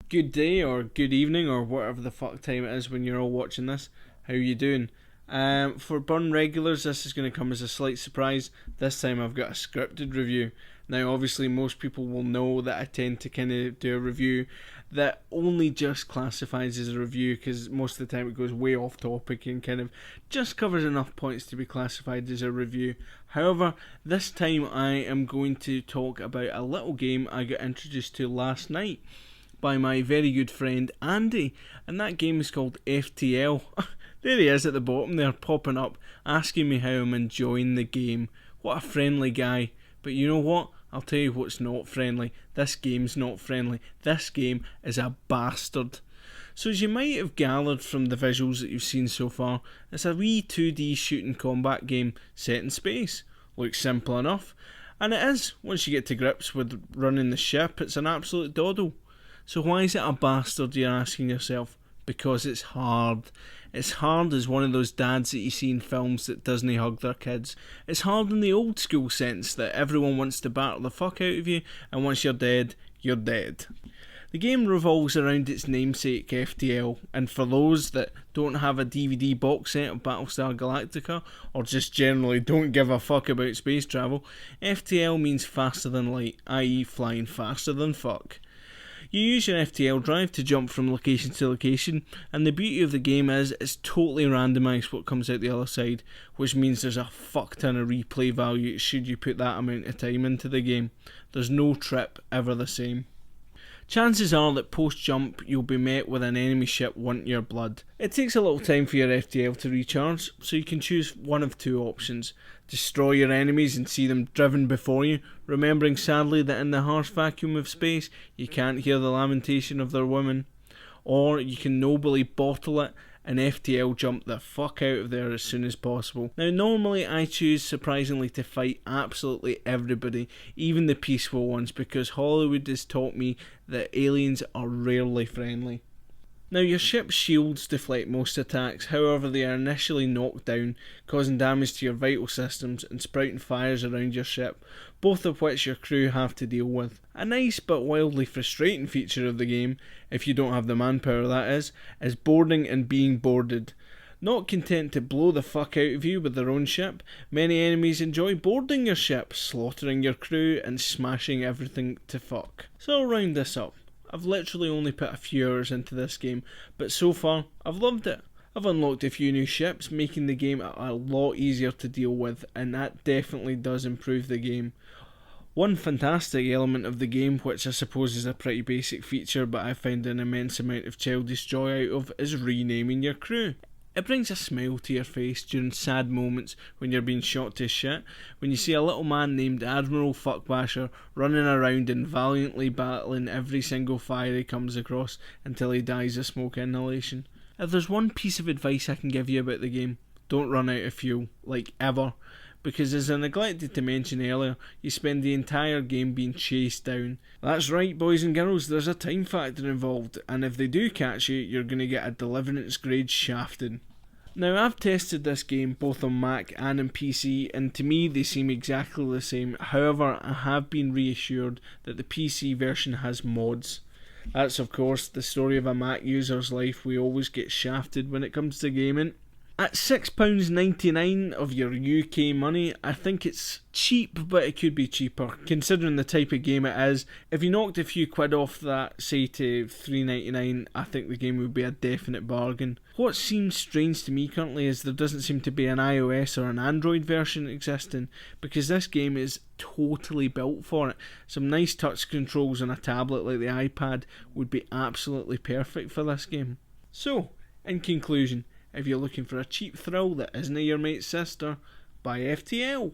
Good day or good evening or whatever the fuck time it is when you're all watching this. How you doing? For Burn regulars, this is going to come as a slight surprise. This time I've got a scripted review. Now obviously most people will know that I tend to kind of do a review that only just classifies as a review because most of the time it goes way off topic and kind of just covers enough points to be classified as a review. However, this time I am going to talk about a little game I got introduced to last night by my very good friend Andy, and that game is called FTL. There he is at the bottom there, popping up, asking me how I'm enjoying the game. What a friendly guy. But you know what? I'll tell you what's not friendly. This game's not friendly. This game is a bastard. So as you might have gathered from the visuals that you've seen so far, it's a wee 2D shooting combat game set in space. Looks simple enough. And it is. Once you get to grips with running the ship, it's an absolute doddle. So why is it a bastard, you're asking yourself? Because it's hard. It's hard as one of those dads that you see in films that doesn't hug their kids. It's hard in the old school sense that everyone wants to batter the fuck out of you, and once you're dead, you're dead. The game revolves around its namesake FTL, and for those that don't have a DVD box set of Battlestar Galactica, or just generally don't give a fuck about space travel, FTL means faster than light, i.e. flying faster than fuck. You use your FTL drive to jump from location to location, and the beauty of the game is it's totally randomised what comes out the other side, which means there's a fuck ton of replay value should you put that amount of time into the game. There's no trip ever the same. Chances are that post-jump you'll be met with an enemy ship wanting your blood. It takes a little time for your FTL to recharge, so you can choose one of two options. Destroy your enemies and see them driven before you, remembering sadly that in the harsh vacuum of space you can't hear the lamentation of their women. Or you can nobly bottle it and FTL jump the fuck out of there as soon as possible. Now normally I choose surprisingly to fight absolutely everybody, even the peaceful ones, because Hollywood has taught me that aliens are rarely friendly. Now your ship's shields deflect most attacks, however they are initially knocked down, causing damage to your vital systems and sprouting fires around your ship, both of which your crew have to deal with. A nice but wildly frustrating feature of the game, if you don't have the manpower that is boarding and being boarded. Not content to blow the fuck out of you with their own ship, many enemies enjoy boarding your ship, slaughtering your crew and smashing everything to fuck. So I'll round this up. I've literally only put a few hours into this game, but so far, I've loved it. I've unlocked a few new ships, making the game a lot easier to deal with, and that definitely does improve the game. One fantastic element of the game, which I suppose is a pretty basic feature but I find an immense amount of childish joy out of, is renaming your crew. It brings a smile to your face during sad moments when you're being shot to shit, when you see a little man named Admiral Fuckbasher running around and valiantly battling every single fire he comes across until he dies of smoke inhalation. If there's one piece of advice I can give you about the game, don't run out of fuel, like ever, because as I neglected to mention earlier, you spend the entire game being chased down. That's right boys and girls, there's a time factor involved, and if they do catch you, you're going to get a Deliverance grade shafting. Now I've tested this game both on Mac and on PC, and to me they seem exactly the same. However, I have been reassured that the PC version has mods. That's of course the story of a Mac user's life. We always get shafted when it comes to gaming. At £6.99 of your UK money, I think it's cheap, but it could be cheaper, considering the type of game it is. If you knocked a few quid off that, say to £3.99, I think the game would be a definite bargain. What seems strange to me currently is there doesn't seem to be an iOS or an Android version existing, because this game is totally built for it. Some nice touch controls on a tablet like the iPad would be absolutely perfect for this game. So, in conclusion, if you're looking for a cheap thrill that isn't your mate's sister, buy FTL.